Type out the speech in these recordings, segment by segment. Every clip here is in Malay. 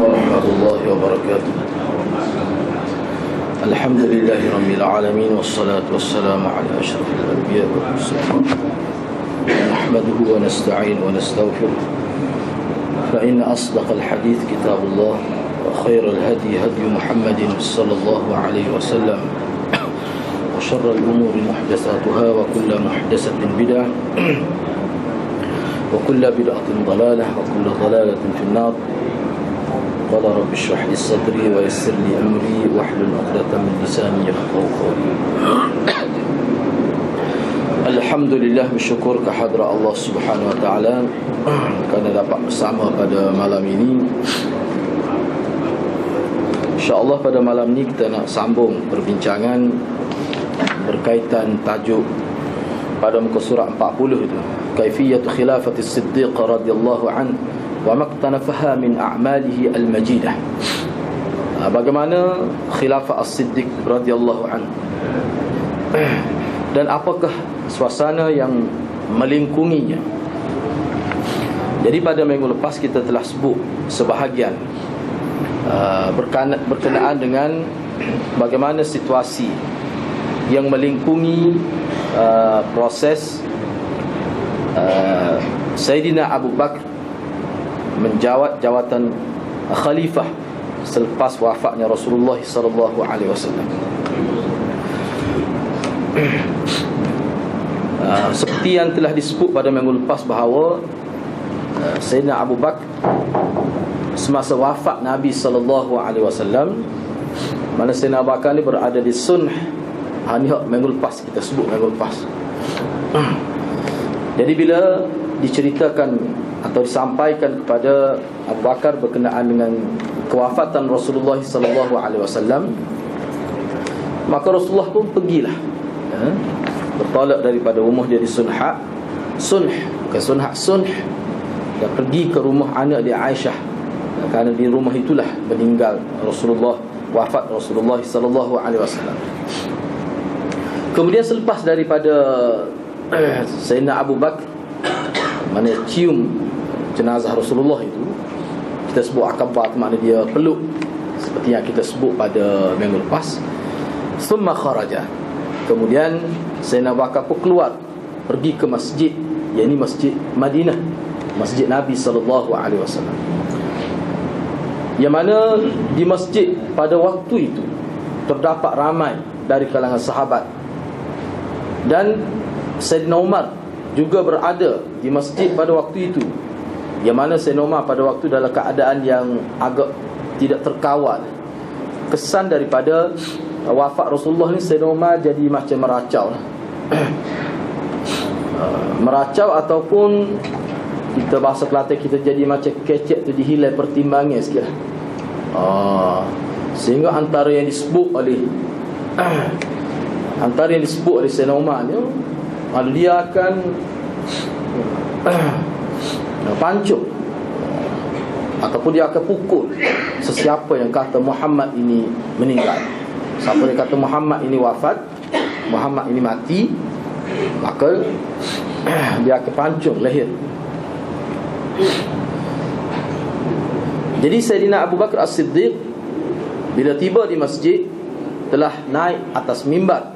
ورحمة الله وبركاته. الحمد لله رب العالمين، والصلاة والسلام على أشرف الأنبياء والمرسلين، نحمده ونستعين ونستغفره، فإن أصدق الحديث كتاب الله، وخير الهدي هدي محمد صلى الله عليه وسلم، وشر الأمور محدثاتها، وكل محدثة بدعة، وكل بدعة ضلالة، وكل ضلالة في النار. قال رب اشرح لي صدري ويسر لي أمري واحلل عقدة من لساني يفقهوا قولي. Alhamdulillah, bersyukur kehadrat Allah Subhanahu Wa Taala kerana dapat bersama pada malam ini. InsyaAllah pada malam ini kita nak sambung perbincangan berkaitan tajuk pada muka surat 40 itu, Kaifiyatu Khilafati Siddiq radhiyallahu anhu wa maqtanafaha min a'malihi al-majidah. Bagaimana khilafah As-Siddiq radhiyallahu anhu dan apakah suasana yang melingkunginya. Jadi pada minggu lepas kita telah sebut sebahagian berkenaan dengan bagaimana situasi yang melingkungi proses Sayyidina Abu Bakar menjawat jawatan khalifah selepas wafatnya Rasulullah sallallahu alaihi wasallam. Seperti yang telah disebut pada minggu lepas bahawa Sayyidina Abu Bakar semasa wafat Nabi sallallahu alaihi wasallam, mana Sayyidina Abu Bakar ni berada di Sunh. Ini minggu lepas kita sebut minggu lepas. Jadi bila diceritakan atau disampaikan kepada Abu Bakar berkenaan dengan kewafatan Rasulullah sallallahu alaihi wasallam, maka Rasulullah pun pergilah, bertolak daripada rumah dia di Sunh, dan pergi ke rumah anak dia Aisyah, kerana di rumah itulah meninggal Rasulullah, wafat Rasulullah sallallahu alaihi wasallam. Kemudian selepas daripada Sayyidina Abu Bakar mana cium jenazah Rasulullah itu, kita sebut akabat, makna dia peluk, seperti yang kita sebut pada minggu lepas. Summa kharaja, kemudian Sayyidina Abu Bakar pun keluar, pergi ke masjid, iaitu Masjid Madinah, Masjid Nabi sallallahu alaihi wasallam, yang mana di masjid pada waktu itu terdapat ramai dari kalangan sahabat. Dan Sayyidina Umar juga berada di masjid pada waktu itu, yang mana Sayyidina Umar pada waktu dalam keadaan yang agak tidak terkawal. Kesan daripada wafat Rasulullah ni, Sayyidina Umar jadi macam meracau meracau, ataupun kita bahasa Kelantan kita jadi macam kecek tu dihilai pertimbangan sikit sehingga antara yang disebut oleh Sayyidina Umar ni, dia akan pancung ataupun dia akan pukul sesiapa yang kata Muhammad ini meninggal. Siapa yang kata Muhammad ini wafat, Muhammad ini mati, maka dia akan pancung leher. Jadi Sayyidina Abu Bakar As-Siddiq bila tiba di masjid telah naik atas mimbar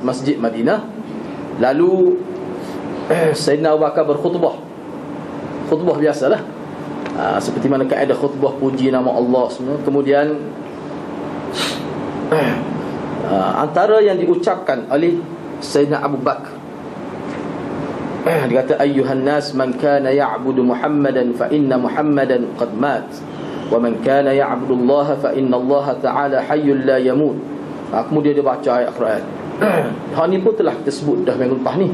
Masjid Madinah. Lalu Sayyidina Abu Bakar berkhutbah, khutbah biasalah, seperti mana kaedah khutbah, puji nama Allah semua. Kemudian antara yang diucapkan oleh Sayyidina Abu Bakar, dia kata, ayyuhan nas, man kana ya'budu Muhammadan fa inna Muhammadan qad mat, wa man kana ya'budu Allah fa inna Allah ta'ala hayyul la yamut. Kemudian dia baca ayat Quran. Hal ni pun telah kita sebut dah minggu lepas ni.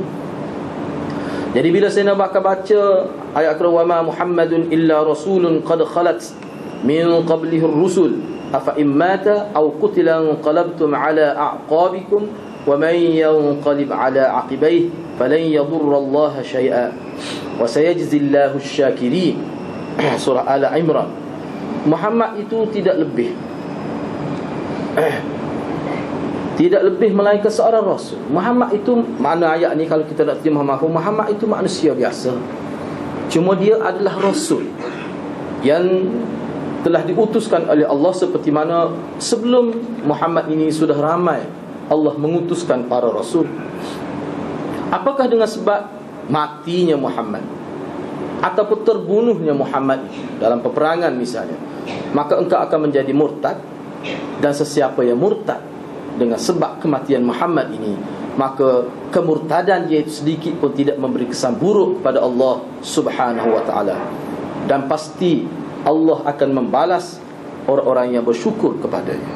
Jadi bila Sayyidina Abu Bakar baca ayat Quran, wa ma Muhammadun illa rasulun qad khalat min qablihi ar-rusul afa immata aw qutila qalabtum ala a'qabikum wa man yanqalib ala aqibaihi falan yadurra Allah shay'a wa sayajzi Allahu asy-syakirin. Surah Al-Imran. Muhammad itu tidak lebih melainkan seorang rasul. Muhammad itu, makna ayat ni kalau kita nak terjemah Muhammad itu manusia biasa, cuma dia adalah rasul yang telah diutuskan oleh Allah, seperti mana sebelum Muhammad ini sudah ramai Allah mengutuskan para rasul. Apakah dengan sebab matinya Muhammad ataupun terbunuhnya Muhammad dalam peperangan misalnya, maka engkau akan menjadi murtad? Dan sesiapa yang murtad dengan sebab kematian Muhammad ini, maka kemurtadan dia itu sedikit pun tidak memberi kesan buruk kepada Allah Subhanahu wa ta'ala. Dan pasti Allah akan membalas orang-orang yang bersyukur kepadanya.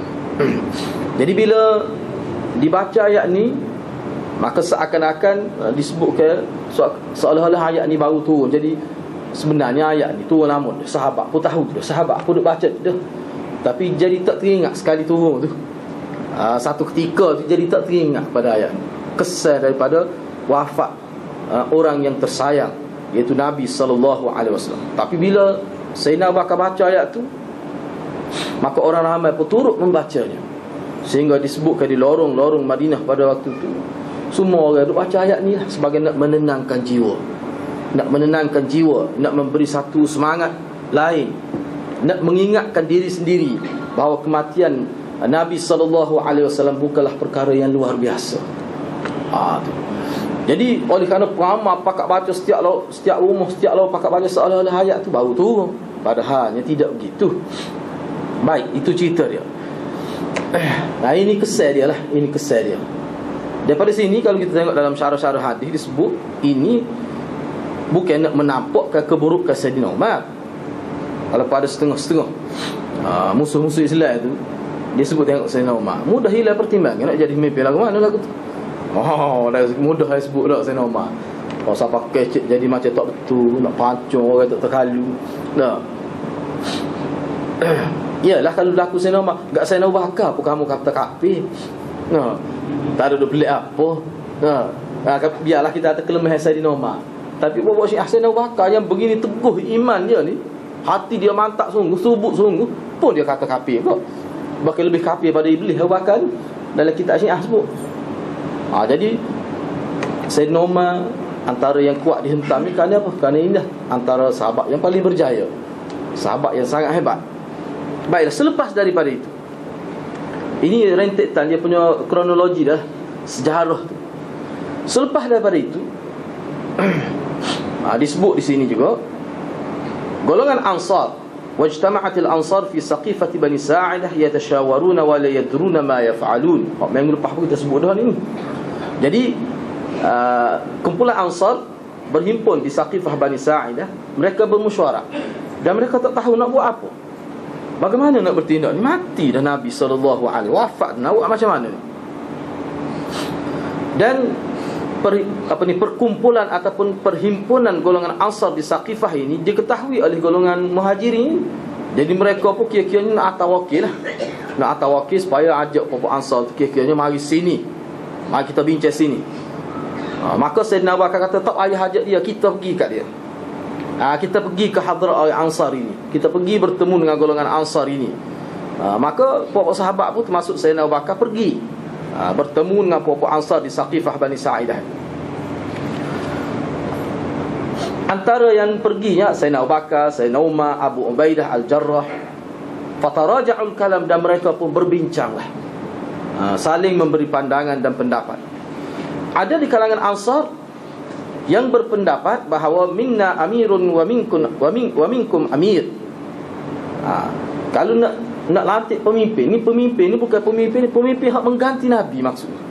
Jadi bila dibaca ayat ni, maka seakan-akan disebutkan seolah-olah ayat ni baru turun. Jadi sebenarnya ayat ni turun lama dah. Sahabat pun tahu dah, sahabat pun duk baca dah. Tapi jadi tak teringat sekali turun tu. Satu ketika tu jadi tak teringat pada ayat ni. Kesan daripada wafat orang yang tersayang, iaitu Nabi SAW. Tapi bila Sayyidina Abu Bakar baca ayat tu, maka orang ramai pun turut membacanya, sehingga disebutkan di lorong-lorong Madinah pada waktu tu, semua orang duk baca ayat ni lah, sebagai nak menenangkan jiwa, nak menenangkan jiwa, nak memberi satu semangat lain, nak mengingatkan diri sendiri bahawa kematian Nabi SAW bukanlah perkara yang luar biasa. Tu. Jadi oleh kerana peramah pakak baca setiap rumah, setiap lawan pakak baca seolah-olah ayat tu baru turun, padahalnya tidak begitu. Baik, itu cerita dia. Nah, ini kesan dia lah, ini kesan dia. Daripada sini kalau kita tengok dalam syarah-syarah hadis disebut ini bukan nak menampakkan keburukan Sayyidina Umar. Kalau pada setengah-setengah musuh-musuh Islam itu, dia sebut tengok Sayyidina Umar, mudah hilang pertimbangan nak jadi pemimpin lagu mana lagu tu. Dah mudah saya sebut dah Sayyidina Umar. Siapa kecek jadi macam tak betul, nak pancung orang tak terkalu. Dah. Yalah kalau berlaku Sayyidina Umar, enggak Sayyidina Abu Bakar pun kamu kata kafir. Tak ada pelik apa. Biarlah kita kata kelemahan Sayyidina Umar. Tapi buat Syekh Sayyidina Abu Bakar yang begini teguh iman dia ni, hati dia mantap sungguh, subut sungguh, pun dia kata kafir kok. Bahkan lebih kafir pada iblis Abu Bakar ni dalam kitab Syiah sebut. Jadi Sayyidina Umar antara yang kuat dihentam ni kerana apa? Kerana ini dah antara sahabat yang paling berjaya, sahabat yang sangat hebat. Baiklah, selepas daripada itu, ini rentetan dia punya kronologi dah, sejarah tu. Selepas daripada itu disebut di sini juga golongan Ansar, wajtama'atil Ansar fi saqifati Bani Sa'idah yatashawaruna wa la yadruna ma yaf'alun. Minggu lepas pun kita sebut dah ni. Jadi kumpulan Ansar berhimpun di Saqifah Bani Sa'idah. Mereka bermusyawarah dan mereka tak tahu nak buat apa, bagaimana nak bertindak ni. Mati dah Nabi SAW, wafat, nak buat macam mana. Dan perkumpulan ataupun perhimpunan golongan Ansar di Saqifah ini diketahui oleh golongan Muhajirin. Jadi mereka pun kira-kiranya nak atawakil lah, nak atawakil supaya ajak kelompok Ansar tu kira-kiranya mari sini, mari kita bincang sini. Maka Sayyidina Abu Bakar kata tak payah ajak dia, kita pergi kat dia. Kita pergi ke hadrat Ansar ini, kita pergi bertemu dengan golongan Ansar ini. Maka puak sahabat pun termasuk Sayyidina Abu Bakar pergi bertemu dengan puak Ansar di Saqifah Bani Sa'idah. Antara yang perginya Sayyidina Abu Bakar, Sayyidina Umar, Abu Ubaidah Al-Jarrah. Fataraja'ul kalam, dan mereka pun berbincanglah, saling memberi pandangan dan pendapat. Ada di kalangan Ansar yang berpendapat bahawa minna amirun wa minkum amir. Kalau nak lantik pemimpin ni bukan pemimpin hak mengganti Nabi maksudnya.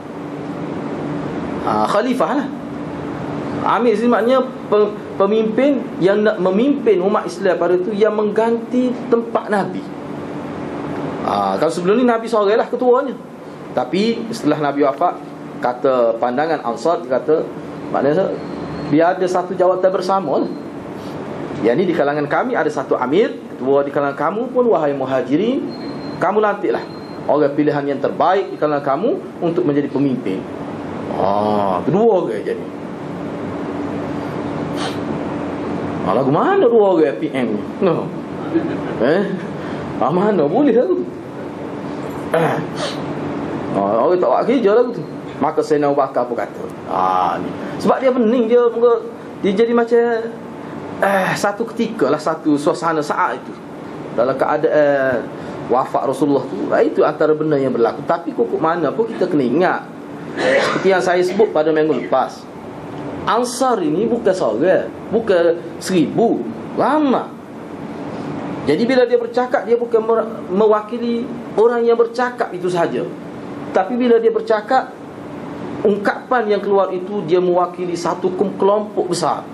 Khalifah lah. Amir ini maknanya pemimpin yang nak memimpin umat Islam pada itu, yang mengganti tempat Nabi. Kalau sebelum ni Nabi seorang lah ketuanya, tapi setelah Nabi wafat, kata pandangan Ansar, kata maknanya biar ada satu jawatan bersama lah. Yang ni di kalangan kami ada satu amir, ketua. Di kalangan kamu pun wahai Muhajirin, kamu lantiklah orang pilihan yang terbaik di kalangan kamu untuk menjadi pemimpin. Kedua orang jadi. Lagu mana dua orang PM ni? Mana boleh lagu tu? Orang tak buat kerja lagu tu. Maka Sayyidina Abu Bakar pun kata ni. Sebab dia pening, dia jadi macam satu ketika lah, satu suasana saat itu dalam keadaan wafat Rasulullah tu, itu antara benda yang berlaku. Tapi kok mana pun kita kena ingat, seperti yang saya sebut pada minggu lepas, Ansar ini bukan seorang, bukan 1000, lama. Jadi bila dia bercakap, dia bukan mewakili orang yang bercakap itu sahaja, tapi bila dia bercakap, ungkapan yang keluar itu dia mewakili satu kelompok besar.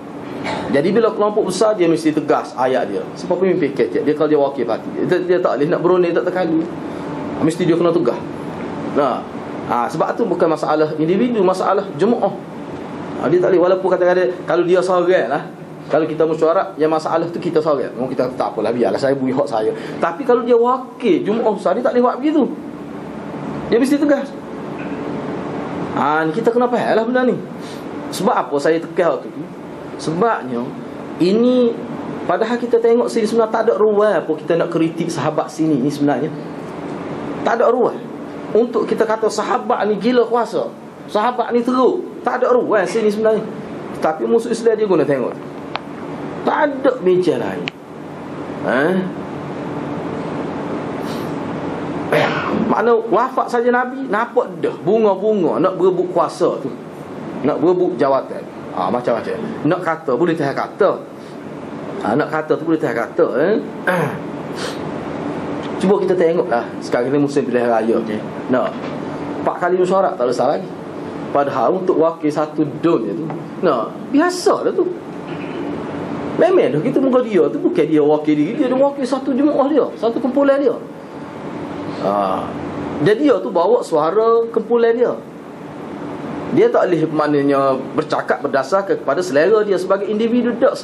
Jadi bila kelompok besar, dia mesti tegas ayat dia. Sebab pemimpin kecil, dia kalau dia wakil parti, dia tak boleh nak berunding tak terkali, mesti dia kena tegas. Sebab tu bukan masalah individu, masalah jemaah. Dia tak boleh, walaupun kata-kata kalau dia seorang lah, kalau kita mesyuarat, yang masalah tu kita seorang, kita tak apalah, biarlah saya bui hak saya. Tapi kalau dia wakil jemaah besar, dia tak boleh buat begitu. Dia mesti tegas. Kita kena faham lah benda ni. Sebab apa saya tekan tu? Sebabnya ini, padahal kita tengok sini sebenarnya tak ada ruang apa kita nak kritik sahabat sini ni sebenarnya. Tak ada ruang untuk kita kata sahabat ni gila kuasa, sahabat ni teruk. Tak ada ruang sini sebenarnya. Tapi musuh Islam dia guna tengok, tak ada meja lain. Makna wafat saja Nabi, nampak dah bunga-bunga nak berebut kuasa tu, nak berebut jawatan. Macam-macam. Nak kata boleh tahan kata. Nak kata tu boleh tahan kata. Cuba kita tengoklah sekarang ni musim pilihan raya. Nak 4 kali mesyuarat tak ada lagi. Padahal untuk wakil satu dun je tu, biasa dah tu. Memang dah kita muka dia tu bukan dia wakil diri dia, dia wakil satu jemaah dia, satu kumpulan dia. Jadi dia tu bawa suara kumpulan dia. Dia tak boleh maknanya bercakap berdasarkan kepada selera dia sebagai individu, tak,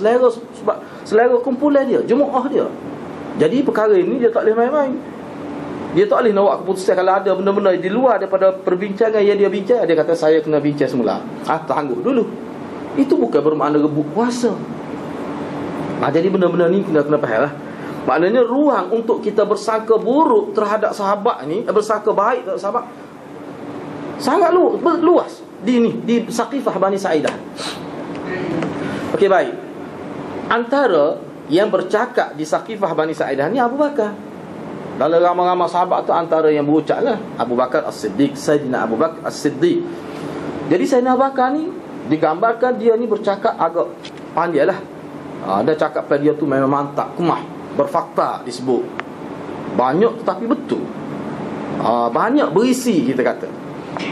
selera kumpulan dia, jemaah dia. Jadi perkara ini dia tak boleh main-main. Dia tak boleh nak buat keputusan kalau ada benda-benda di luar daripada perbincangan yang dia bincang. Dia kata saya kena bincang semula. Tangguh dulu. Itu bukan bermakna rebut kuasa. Jadi benda-benda ni kena faham lah. Maknanya ruang untuk kita bersangka buruk terhadap sahabat ni, bersangka baik terhadap sahabat, sangat luas di Saqifah Bani Sa'idah. Okey, baik. Antara yang bercakap di Saqifah Bani Sa'idah ni Abu Bakar. Dalam ramai-ramai sahabat tu, antara yang berucap lah Abu Bakar As-Siddiq, Sayyidina Abu Bakar As-Siddiq. Jadi Sayyidina Abu Bakar ni digambarkan dia ni bercakap agak pandai lah. Dia cakap pada dia tu memang mantap, kemah, berfakta disebut. Banyak tetapi betul. Banyak berisi kita kata.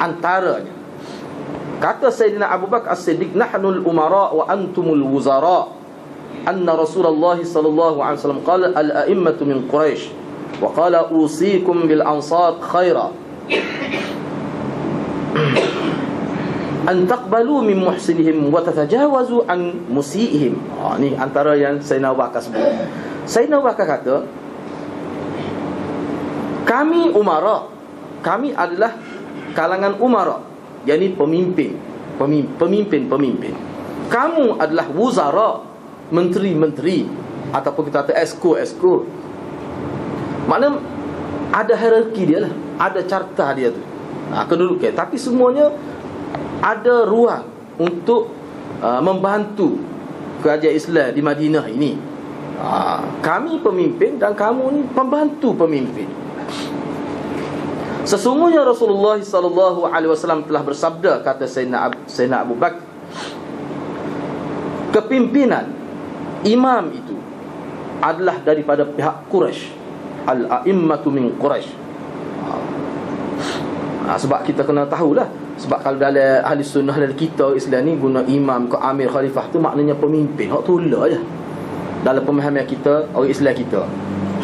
Antaranya kata Sayyidina Abu Bakar As-Siddiq, nahnul umara wa antumul wuzara, anna Rasulullah sallallahu alaihi wasallam qala al-a'immatu min Quraisy wa qala usikum bil ansar khaira an taqbalu min muhsinihim wa tatajawazu an musiihim. Ni antara yang Sayyidina Abu Bakar sebut. Sayyidina Abu Bakar kata, kami umara, kami adalah kalangan umara, yakni pemimpin. Kamu adalah wuzara, menteri-menteri, ataupun kita kata esko. Maknanya ada hierarki dia lah, ada carta dia tu, kedudukan. Tapi semuanya ada ruang untuk membantu kerajaan Islam di Madinah ini. Kami pemimpin dan kamu ni pembantu pemimpin. Sesungguhnya Rasulullah sallallahu alaihi wasallam telah bersabda, kata Sayyidina Abu Bakar, kepimpinan imam itu adalah daripada pihak Quraisy, al-a'immatu min Quraisy. Sebab kita kena tahulah, sebab kalau dalam ahli sunnah dalam kita Islam ni guna imam ke amir khalifah tu maknanya pemimpin, hak tula je dalam pemahaman kita orang Islam kita.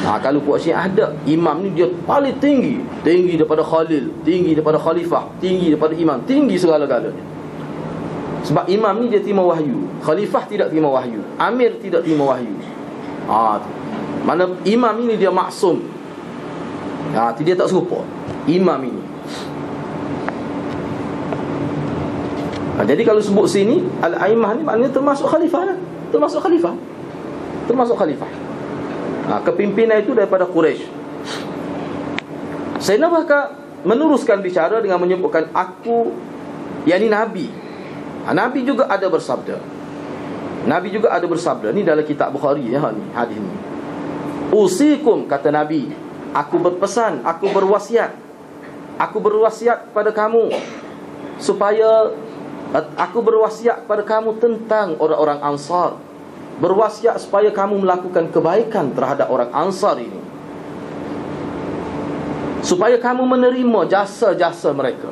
Kalau puak Syiah ada imam ni dia paling tinggi daripada khalil, tinggi daripada khalifah, tinggi daripada imam, tinggi segala-galanya. Sebab imam ni dia terima wahyu, khalifah tidak terima wahyu, amir tidak terima wahyu. Mana imam ini dia maksum. Dia tak serupa imam ini. Jadi kalau sebut sini al-aimah ni maknanya termasuk khalifah lah. Termasuk khalifah. Kepimpinan itu daripada Quraisy. Sayyidina Abu Bakar meneruskan bicara dengan menyebutkan aku, yakni Nabi. Nabi juga ada bersabda. Ni dalam kitab Bukhari ya, ni hadis ni. Usikum, kata Nabi, aku berpesan, aku berwasiat kepada kamu, supaya aku berwasiat kepada kamu tentang orang-orang Ansar. Berwasiat supaya kamu melakukan kebaikan terhadap orang Ansar ini, supaya kamu menerima jasa-jasa mereka,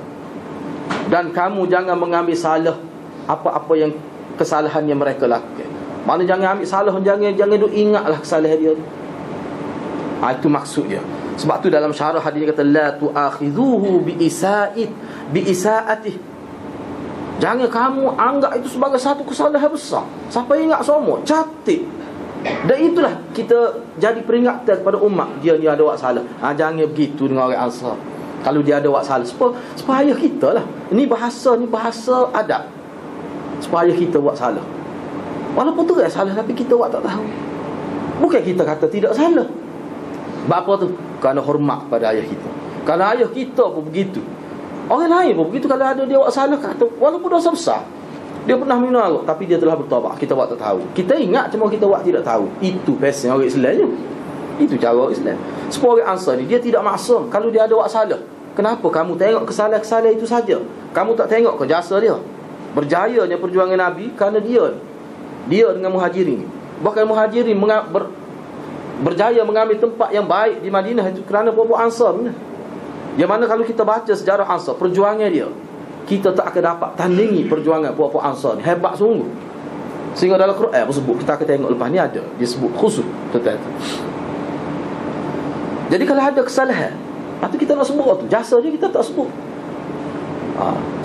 dan kamu jangan mengambil salah apa-apa yang kesalahan yang mereka lakukan. Mana jangan ambil salah, jangan duk ingatlah kesalahan dia. Itu maksud dia. Sebab tu dalam syarah hadis dia kata la tu'akhidhuhu biisaatih. Jangan kamu anggap itu sebagai satu kesalahan besar. Siapa ingat semua catat. Dan itulah kita jadi peringatan kepada umat, dia ni ada buat salah. Jangan begitu dengan orang Ansar. Kalau dia ada buat salah, supaya kita lah. Ini bahasa adab. Supaya kita buat salah. Walaupun tu kan salah, tapi kita buat tak tahu. Bukan kita kata tidak salah. Sebab apa tu? Kerana hormat pada ayah kita. Kalau ayah kita pun begitu, orang lain pun begitu. Kalau ada dia buat salah, kata walaupun dosa besar, dia pernah minum arak, tapi dia telah bertaubat, kita buat tak tahu. Kita ingat, cuma kita buat tidak tahu. Itu pesen orang Islam je. Itu cara orang Islam. Sebab orang Ansar ni, dia tidak maksum. Kalau dia ada buat salah, kenapa kamu tengok kesalahan-kesalahan itu saja? Kamu tak tengok ke jasa dia? Berjayanya perjuangan Nabi kerana dia dengan Muhajirin. Bahkan Muhajirin berjaya mengambil tempat yang baik di Madinah itu kerana puak-puak Ansar. Yang mana kalau kita baca sejarah Ansar, perjuangan dia, kita tak akan dapat tandingi perjuangan puak-puak Ansar ni. Hebat sungguh. Sehingga dalam Quran pun sebut, kita akan tengok lepas ni ada, dia sebut khusus tentang itu. Jadi kalau ada kesalahan, lepas tu kita nak sebut tu, jasa je kita tak sebut.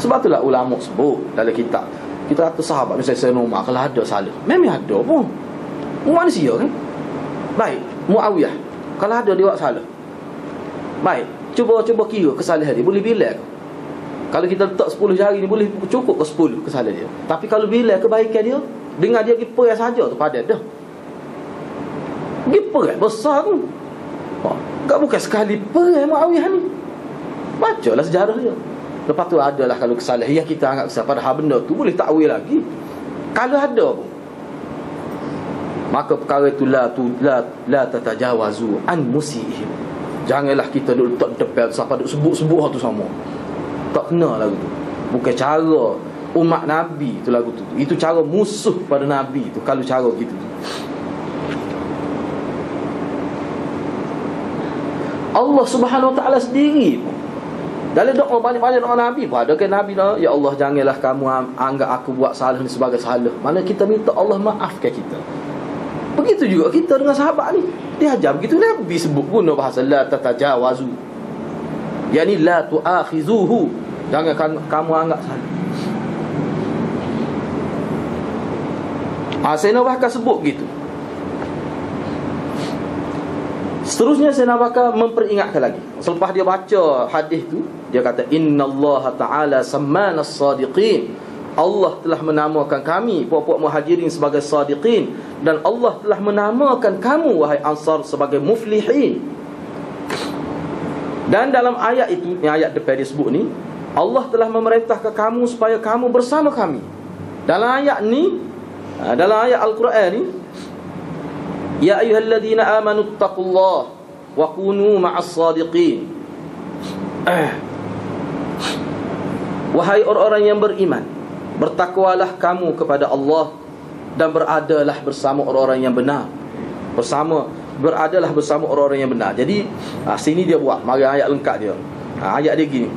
Sebab itulah ulama sebut dalam kitab. Kita kata sahabat, misalnya Sayyidina Umar, kalau ada salah, memang ada pun, manusia kan. Baik, Muawiyah, kalau ada dia buat salah, baik, cuba kira kesalahan dia, boleh bilang ke? Kalau kita letak 10 jari ni, boleh cukup ke 10 kesalahan dia. Tapi kalau bilang kebaikan dia, dengar dia pergi perang saja tu, padat dah. Pergi perang besar tu. Tak bukan sekali perang Muawiyah ni. Bacalah sejarah dia. Lepas tu adalah kalau kesalahan yang kita anggap kesalahan, padahal benda tu boleh takwil lagi. Kalau ada pun, maka perkara itu la tatajawazu an musiihim. Janganlah kita duduk letak depan siapa duduk sebut-sebut tu sama. Tak kena lagu tu. Bukan cara umat Nabi tu lagu tu. Itu cara musuh pada Nabi tu kalau cara gitu tu. Allah Subhanahu Wa Taala sendiri dalam doa banyak-banyak doa Nabi pun ada kan Nabi dah, ya Allah janganlah kamu anggap aku buat salah ni sebagai salah. Mana kita minta Allah maafkan kita. Begitu juga kita dengan sahabat ni. Dia ajar begitu Nabi sebut guna bahasa la tatajawazu. Yani la tu'akhizuhu. Jangan kamu anggap salah. Sayyidina Bakar sebut gitu. Seterusnya Sayyidina Bakar memperingatkan lagi. Selepas dia baca hadis tu, dia kata innallaha ta'ala sammana as-sadiqin. Allah telah menamakan kami puak-puak Muhajirin sebagai sadiqin, dan Allah telah menamakan kamu wahai Ansar sebagai muflihin. Dan dalam ayat itu, ni ayat depan dia sebut ni, Allah telah memerintahkan kamu supaya kamu bersama kami. Dalam ayat ni, dalam ayat Al-Quran ni, ya ayyuhalladzina amanu taqullaha wa kunu ma'as sadiqin. Wahai orang-orang yang beriman, bertakwalah kamu kepada Allah dan beradalah bersama orang-orang yang benar. Beradalah bersama orang-orang yang benar. Jadi sini dia buat, mari ayat lengkap dia. Ayat dia gini.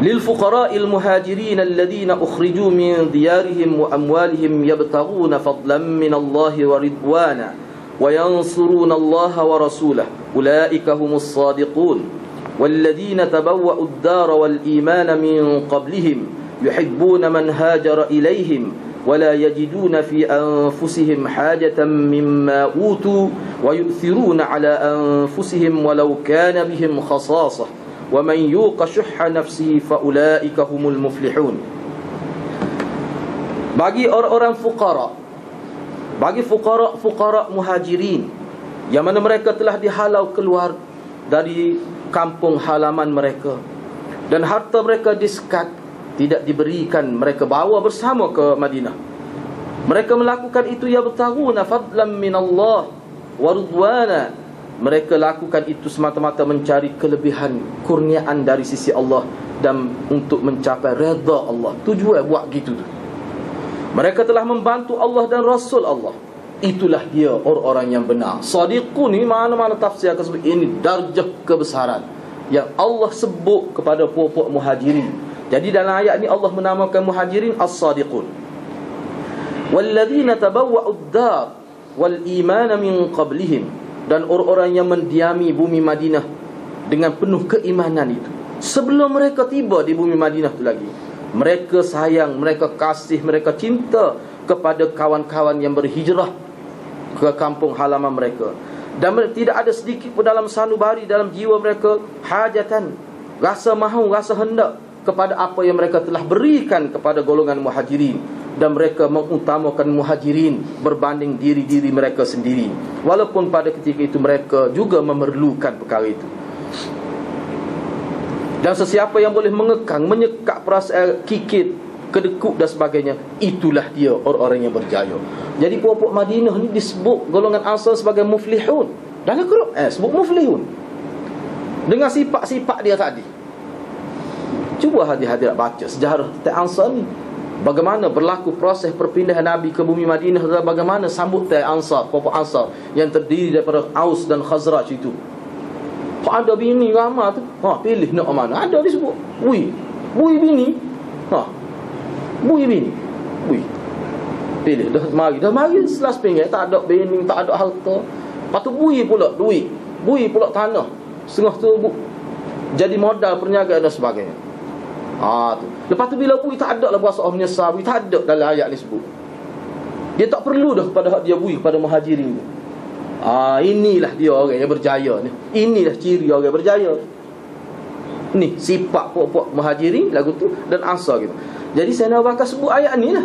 Lil fuqara'il muhajirin alladhina ukhriju min diyarihim wa amwalihim yabtaghuna fadlan min Allah wa ridwana wa yansuruna Allah wa rasulahu ulaika humus sadiqun والذين تبوأوا الدار والإيمان من قبلهم يحبون من هاجر إليهم ولا يجدون في أنفسهم حاجة مما أوتوا ويؤثرون على أنفسهم ولو كان بهم خصاصة ومن يوق شح نفسه فأولئك هم المفلحون. Bagi orang-orang fuqara, bagi fuqara muhajirin yang mana mereka telah dihalau keluar dari kampung halaman mereka dan harta mereka disekat, tidak diberikan, mereka bawa bersama ke Madinah. Mereka melakukan itu yabtaghuna fadlan min Allah, wa ridwana. Mereka lakukan itu semata-mata mencari kelebihan kurniaan dari sisi Allah dan untuk mencapai redha Allah. Tujuan buat gitu tu. Mereka telah membantu Allah dan Rasul Allah. Itulah dia orang-orang yang benar. Sadiqun ni mana-mana tafsir akan sebut ini darjah kebesaran yang Allah sebut kepada puak-puak muhajirin. Jadi dalam ayat ni Allah menamakan muhajirin as-sadiqun. Walladzina tabawwa'ud dar wal imana min qablihim, dan orang-orang yang mendiami bumi Madinah dengan penuh keimanan itu. Sebelum mereka tiba di bumi Madinah tu lagi, mereka sayang, mereka kasih, mereka cinta kepada kawan-kawan yang berhijrah ke kampung halaman mereka. Dan tidak ada sedikit pun dalam sanubari dalam jiwa mereka hajatan, rasa mahu, rasa hendak kepada apa yang mereka telah berikan kepada golongan muhajirin. Dan mereka mengutamakan muhajirin berbanding diri-diri mereka sendiri, walaupun pada ketika itu mereka juga memerlukan perkara itu. Dan sesiapa yang boleh mengekang, menyekak perasaan kikit, kedekut dan sebagainya, itulah dia orang-orang yang berjaya. Jadi puak-puak Madinah ni disebut golongan Ansar sebagai muflihun. Dalam Quran sebut muflihun dengan sifat-sifat dia tadi. Cuba hadirat baca sejarah Ansar ni, bagaimana berlaku proses perpindahan Nabi ke bumi Madinah, dan bagaimana sambut Ansar, puak-puak Ansar yang terdiri daripada Aus dan Khazraj itu. Ada bini ramah tu, pilih nak mana. Ada disebut bui bini, bui bini, pilih dah mari selas pinggir, tak ada bini, tak ada harta. Lepas tu bui pula duit, bui pula tanah, setengah tu jadi modal perniagaan dan sebagainya. Tu. Lepas tu bila bui tak ada lah berasa menyesal, bui tak ada dalam ayat ni sebut. Dia tak perlu dah kepada dia bui kepada muhajirin. Inilah dia orang yang berjaya ni. Inilah ciri orang yang berjaya. Ni sifat puak-puak muhajirin lagu tu dan Ansar gitu. Jadi Sayyidina Abu Bakar sebut ayat ni lah.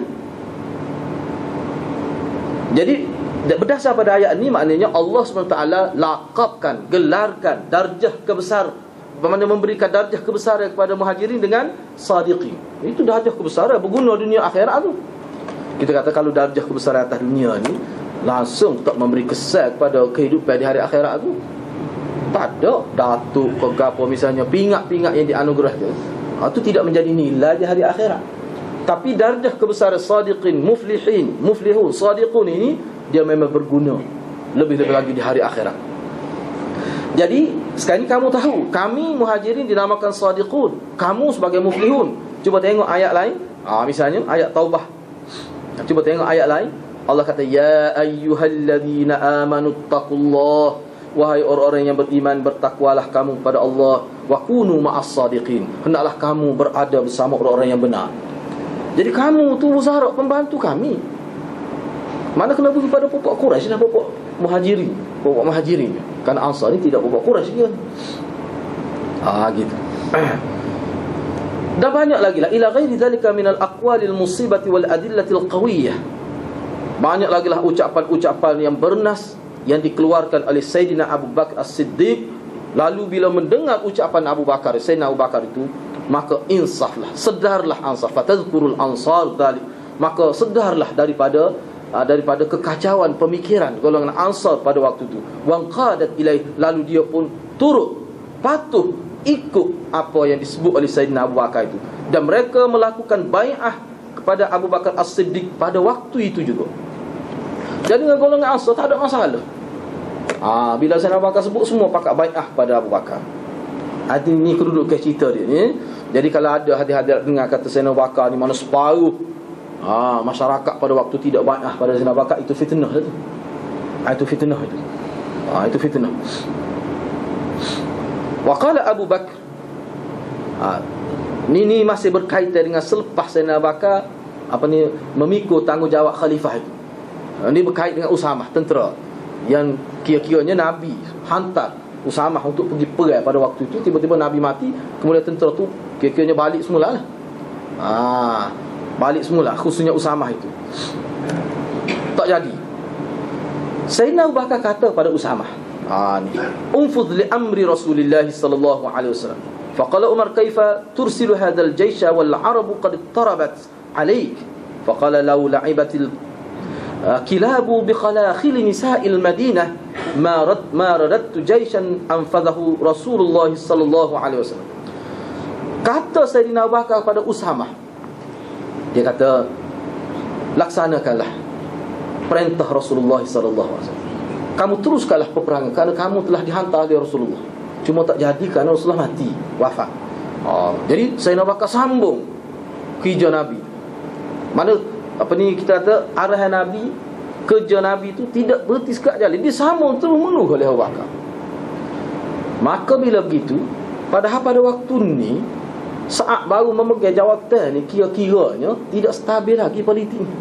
Jadi berdasar pada ayat ni, maknanya Allah SWT laqabkan, gelarkan darjah kebesaran, bermakna memberikan darjah kebesaran kepada muhajirin dengan sadiqin. Itu darjah kebesaran berguna dunia akhirat tu. Kita kata kalau darjah kebesaran atas dunia ni langsung tak memberi kesan kepada kehidupan di hari akhirat tu, tak ada datuk ke apa misalnya, pingat-pingat yang dianugerahkan, itu tidak menjadi nilai di hari akhirat. Tapi darjah kebesaran sadiqin, muflihun, sadiqun ini dia memang berguna lebih-lebih lagi di hari akhirat. Jadi sekarang ni kamu tahu, kami muhajirin dinamakan sadiqun, kamu sebagai muflihun. Cuba tengok ayat lain, misalnya ayat Taubah. Cuba tengok ayat lain. Allah kata, ya ayyuhalladzina amanu taqullah, wahai orang-orang yang beriman, bertakwalah kamu kepada Allah, wa kunu ma'as sadiqin, hendaklah kamu berada bersama orang-orang yang benar. Jadi kamu tu wuzara, pembantu kami. Mana kena pergi pada puak Quraisy dan puak muhajirin. Puak muhajirin, kerana Ansar ni tidak puak Quraisy dia. Gitu. Dan banyak lagi lah, ila ghairi dzalika minal aqwalil musibati wal adillatil qawiyyah. Banyak lagi lah ucapan-ucapan yang bernas yang dikeluarkan oleh Sayyidina Abu Bakar As-Siddiq. Lalu bila mendengar ucapan Sayyidina Abu Bakar itu, maka insaflah, sedarlah Ansar, fatadhkurul ansar dzalik, maka sedarlah daripada kekacauan pemikiran golongan Ansar pada waktu itu. Waqadat ilaih, lalu dia pun turut patuh ikut apa yang disebut oleh Sayyidina Abu Bakar itu, dan mereka melakukan bai'ah kepada Abu Bakar As-Siddiq pada waktu itu juga. Jadi dengan golongan Ansar tak ada masalah. Bila Sayyidina Abu Bakar sebut, semua pakat bai'ah pada Abu Bakar. Ini kedudukan cerita dia ni. Jadi kalau ada hadirat dengar kata Sayyidina Abu Bakar ni mana separuh masyarakat pada waktu tidak bai'ah pada Sayyidina Abu Bakar, itu fitnah itu. Itu fitnah itu. Itu fitnah. Wa qala Abu Bakar, Ni masih berkaitan dengan selepas Sayyidina Abu Bakar memikul tanggungjawab khalifah itu. Ini berkait dengan Usamah, tentera yang kira-kiranya Nabi hantar Usamah untuk pergi perang pada waktu itu. Tiba-tiba Nabi mati, kemudian tentera tu kira-kiranya balik semula lah. Balik semula, khususnya Usamah itu tak jadi. Sayyidina Abu Bakar kata pada Usamah, unfudh li amri Rasulillah sallallahu alaihi wasallam. Faqala Umar, kaifa tursilu hadzal jaysha wal arabu qad tarabat alayk? Faqala law la'ibatil kilabu bi khalakhil nisa'il Madinah ma radattu jaishan anfadahu Rasulullah sallallahu alaihi wasallam. Kata Sayyidina Abu Bakar kepada Usamah, dia kata, laksanakanlah perintah Rasulullah sallallahu alaihi wasallam. Kamu teruskanlah peperangan kerana kamu telah dihantar oleh Rasulullah. Cuma tak jadi kerana Rasulullah mati, wafat. Jadi Sayyidina Abu Bakar sambung kerja Nabi. Mana kita kata arahan Nabi, kerja Nabi itu tidak berhenti sekejap jalan. Dia sambung terus menerus oleh Abu Bakar. Maka bila begitu, padahal pada waktu ni, saat baru memegang jawatan ni, kira-kiranya tidak stabil lagi politik ni.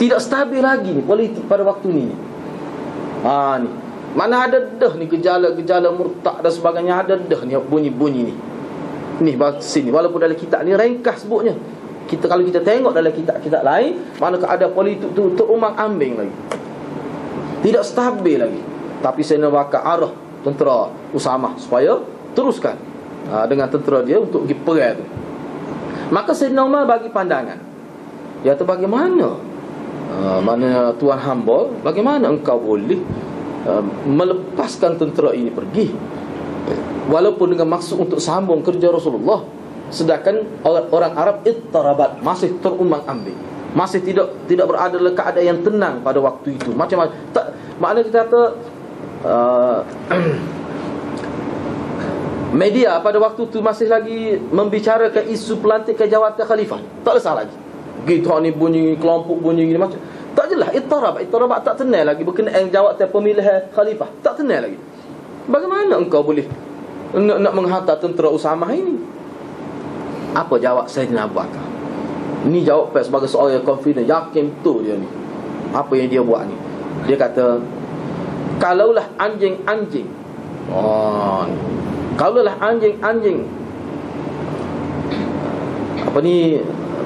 Tidak stabil lagi ni politik pada waktu ni. Ni mana ada dah ni gejala-gejala murtad dan sebagainya, ada dah ni bunyi-bunyi ni. Ni sini walaupun dalam kitab ni ringkas sebutnya. Kalau kita tengok dalam kitab-kitab lain, mana keadaan politik tu terumbang-ambing lagi. Tidak stabil lagi. Tapi Sayyidina Abu Bakar arah tentera Usamah supaya teruskan dengan tentera dia untuk pergi perang tu. Maka Sayyidina Umar bagi pandangan. Dia kata, bagaimana mana tuan hamba, bagaimana engkau boleh melepaskan tentera ini pergi walaupun dengan maksud untuk sambung kerja Rasulullah, sedangkan orang Arab ittarabat, masih terumbang-ambing, masih tidak berada dalam keadaan yang tenang pada waktu itu. Macam tak, makna kita kata media pada waktu itu masih lagi membicarakan isu pelantikan jawatan khalifah. Tak lesah lagi. Gitu ni bunyi, kelompok bunyi gini macam tak jelas. Ittarabat tak tenang lagi berkenaan jawatan pemilihan khalifah. Tak tenang lagi. Bagaimana engkau boleh nak menghantar tentera Usamah ini? Apa jawab Sayyidina Abu Bakar? Ini jawab sebagai seorang yang confident, yakin betul dia ni. Apa yang dia buat ni? Dia kata, kalaulah anjing-anjing, kalaulah anjing-anjing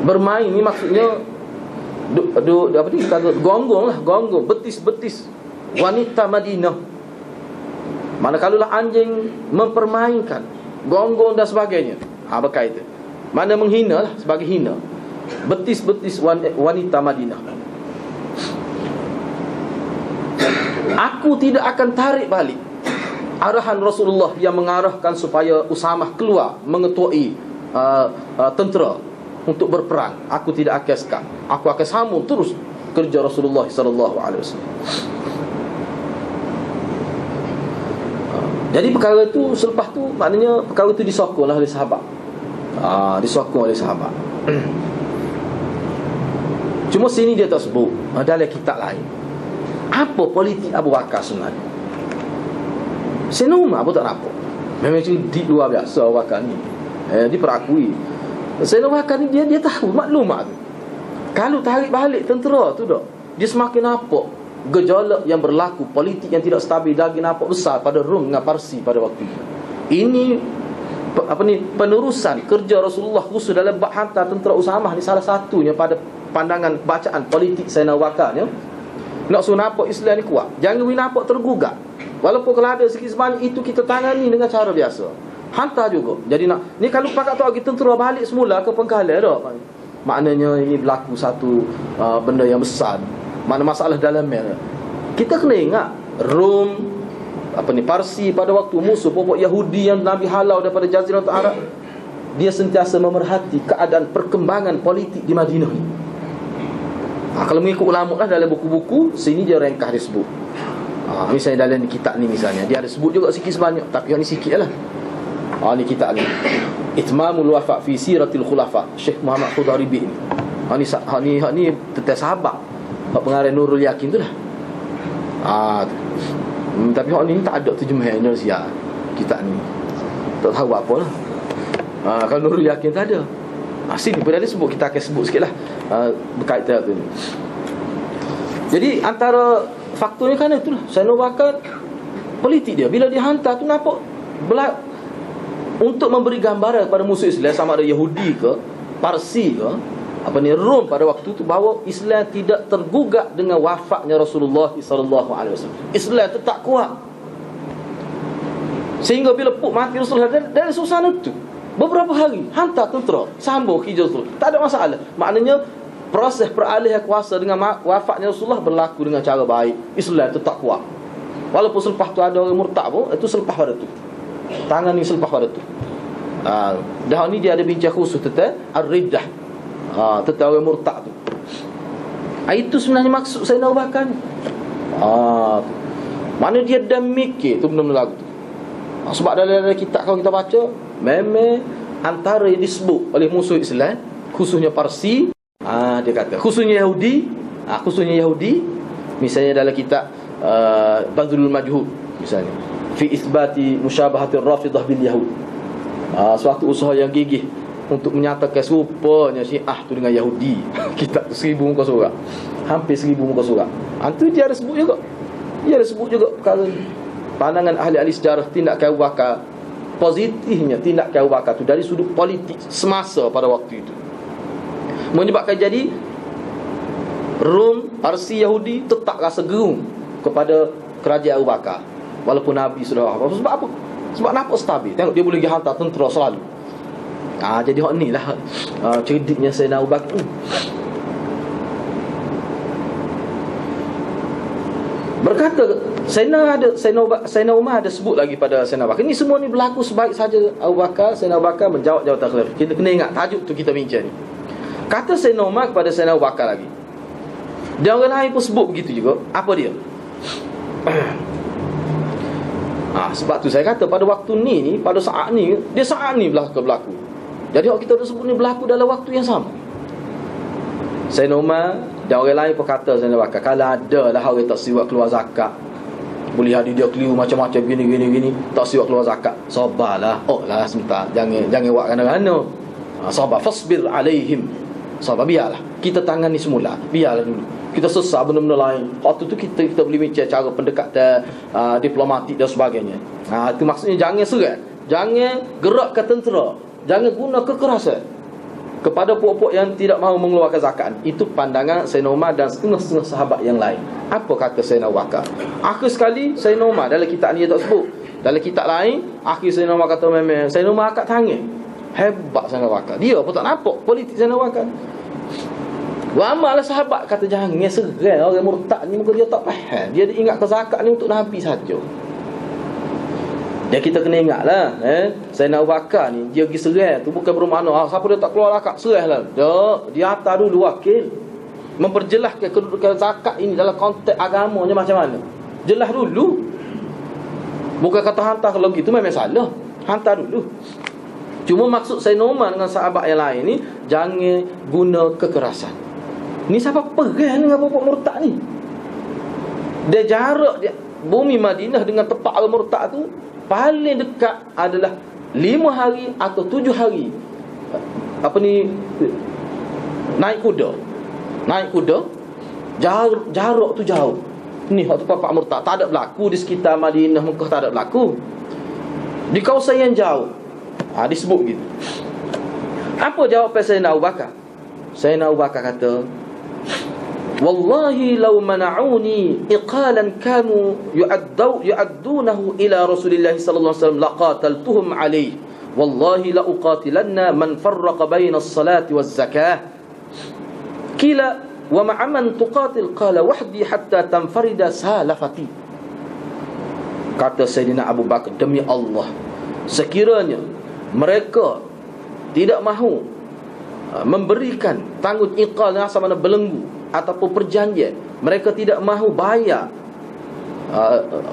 bermain ni, maksudnya gonggong lah, gonggong, betis-betis wanita Madinah. Mana kalaulah anjing mempermainkan gonggong dan sebagainya, berkaitan. Mana menghina lah, sebagai hina betis-betis wanita Madinah, aku tidak akan tarik balik arahan Rasulullah yang mengarahkan supaya Usamah keluar mengetuai tentera untuk berperang. Aku tidak akan sekat. Aku akan sambung terus kerja Rasulullah sallallahu alaihi wasallam. Jadi perkara itu selepas tu, maknanya perkara itu disokonglah oleh sahabat. Disokong oleh sahabat. Cuma sini dia tak sebut dalam kitab lain apa politik Abu Bakar sebenarnya. Senuma apa tak nampak. Memang cerdik luar biasa Abu Bakar ni. Diperakui. Sayyidina Abu Bakar ni dia tahu maklumat tu. Kalau tarik balik tentera tu dah, dia semakin nampak gejolak yang berlaku, politik yang tidak stabil lagi nampak besar pada Rom dengan Parsi pada waktu itu. Ini penerusan kerja Rasulullah khusus dalam bab hantar tentera Usamah ni, salah satunya pada pandangan bacaan politik Sayyidina Abu Bakar ni. Nak suruh nampak Islam ni kuat, jangan nampak tergugat. Walaupun kalau ada sikit sebanyak itu kita tangani dengan cara biasa, hantar juga. Jadi ni kalau pakat tu lagi tentera balik semula ke Pengkalan dah, maknanya ini berlaku satu benda yang besar. Mana masalah dalamnya. Kita kena ingat Rom, Parsi pada waktu musuh pokok Yahudi yang Nabi halau daripada Jazirah Arab, dia sentiasa memerhati keadaan perkembangan politik di Madinah ni. Kalau mengikut ulama lah dalam buku-buku sini dia ringkas dia sebut. Misalnya dalam kitab ni misalnya dia ada sebut juga sikit sebanyak, tapi yang ni sikit lah. Ni kitab ni Itmamul Wafa fi Siratil Khulafa, Syekh Muhammad Khudaribi ni. Ni tentang sahabat. Pengarang Nurul Yakin tu lah. Tapi hak ni tak ada terjemahan Indonesia kitab ni. Tak tahu apa lah. Kalau Nurul Yakin tak ada. Sini pun ada sebut, kita akan sebut sikit lah berkaitan tu ni. Jadi antara faktornya kan itulah, Sayyidina Abu Bakar politik dia bila dihantar tu nampak untuk memberi gambaran kepada musuh Islam, sama ada Yahudi ke Parsi ke Rom pada waktu itu, bahawa Islam tidak tergugat dengan wafatnya Rasulullah sallallahu alaihi wasallam. Islam tetap kuat. Sehingga bila mati Rasulullah dari suasana itu, beberapa hari hantar tentera sambung kerja Rasulullah, tak ada masalah. Maknanya proses peralihan kuasa dengan wafatnya Rasulullah berlaku dengan cara baik. Islam tetap kuat. Walaupun selepas tu ada orang murtad pun, itu selepas pada tu. Tangan ni selepas pada tu. Dah ni dia ada bincang khusus tentang ar-riddah. Tentang orang murtad tu. Itu sebenarnya maksud Sayyidina Abu Bakar ni. Mana dia dah mikir tu benda-benda lagu tu. Sebab dalam kitab kalau kita baca, memang antara yang disebut oleh musuh Islam, khususnya Parsi, dia kata khususnya Yahudi, misalnya dalam kitab Badlul Majhud, misalnya fi isbati musyabahatir Rafidah bil Yahud, suatu usaha yang gigih untuk menyatakan serupanya Syiah tu dengan Yahudi. Kitab 1000 muka surat, hampir 1000 muka surat. Itu dia ada sebut juga. Dia ada sebut juga perkara ni. Pandangan ahli-ahli sejarah tindakan Abu Bakar, positifnya tindakan Abu Bakar tu dari sudut politik semasa pada waktu itu, menyebabkan jadi Rom, Parsi, Yahudi tetap rasa gerung kepada kerajaan Abu Bakar walaupun Nabi sudah wafat. Sebab apa? Sebab nampak stabil. Tengok dia boleh pergi hantar tentera selalu. Jadi hak ni lah cerdiknya Sayyidina Abu Bakar. Berkata Sayyidina Umar ada sebut lagi pada Sayyidina Abu Bakar. Ini semua ni berlaku sebaik saja Abu Bakar, Sayyidina Abu Bakar menjawab jawatan khilafah. Kita kena ingat tajuk tu kita bincang ni. Kata Sayyidina Umar kepada Sayyidina Abu Bakar lagi. Dan orang lain pun sebut begitu juga. Apa dia? Sebab tu saya kata pada waktu ni, pada saat ni, dia saat ni berlaku. Jadi kita dah sebut ni berlaku dalam waktu yang sama. Sayyidina Umar dan orang lain pun kata Sayyidina Abu Bakar, kalau ada lah orang tak siwak keluar zakat, boleh ada dia keliru macam-macam gini, tak siwak keluar zakat, sabarlah. Lah sebentar, jangan buat gana-gana. Sabar, fasbir alaihim. Sabar, biarlah. Kita tangani semula, biarlah dulu. Kita sesat benda-benda lain. Waktu tu kita boleh bincang cara pendekatan diplomatik dan sebagainya. Itu maksudnya jangan serat, jangan gerakkan tentera, jangan guna kekerasan kepada puak-puak yang tidak mahu mengeluarkan zakat. Itu pandangan Sayyidina Umar dan setengah-setengah sahabat yang lain. Apa kata Sayyidina Abu Bakar? Akhir sekali Sayyidina Umar, dalam kitab ni dia tak sebut, dalam kitab lain akhir Sayyidina Umar kata memang Sayyidina Umar angkat tangan. Hebat Sayyidina Abu Bakar. Dia pun tak nampak politik Sayyidina Abu Bakar. Ramailah sahabat kata jangan serai orang murtad ni, muka dia tak faham. Dia ingat ke zakat ni untuk Nabi saja. Dan kita kena ingatlah, Sayyidina Abu Bakar ni dia pergi serai tu bukan bermakna siapa dia tak keluar zakat serahlah. Dia hantar dulu wakil memperjelaskan kedudukan zakat ini dalam konteks agamanya macam mana. Jelas dulu. Bukan kata hantar kalau gitu memang salah. Hantar dulu. Cuma maksud Sayyidina Umar dengan sahabat yang lain ni, jangan guna kekerasan. Ni siapa perang dengan bapak murtad ni? Dia jarak dia, bumi Madinah dengan tempat orang murtad tu paling dekat adalah 5 hari atau 7 hari. Naik kuda. Jarak tu jauh. Ni waktu bapak murtad tak ada berlaku di sekitar Madinah, Mekah tak ada berlaku. Di kawasan yang jauh. Disebut gitu. Apa jawapan Sayyidina Abu Bakar? Sayyidina Abu Bakar kata, wallahi law mana'uni iqalan kanu yu'addunahu ila Rasulillah sallallahu alaihi wasallam laqataltuhum alayhi wallahi la uqatilanna man farraqa baina as-salati waz-zakah. Qila wa ma'a man tuqatil? Qala wahdi hatta tanfarida salafati. Kata Sayyidina Abu Bakar, demi Allah, sekiranya mereka tidak mahu memberikan tanggung iqal yang sama, belenggu ataupun perjanjian, mereka tidak mahu bayar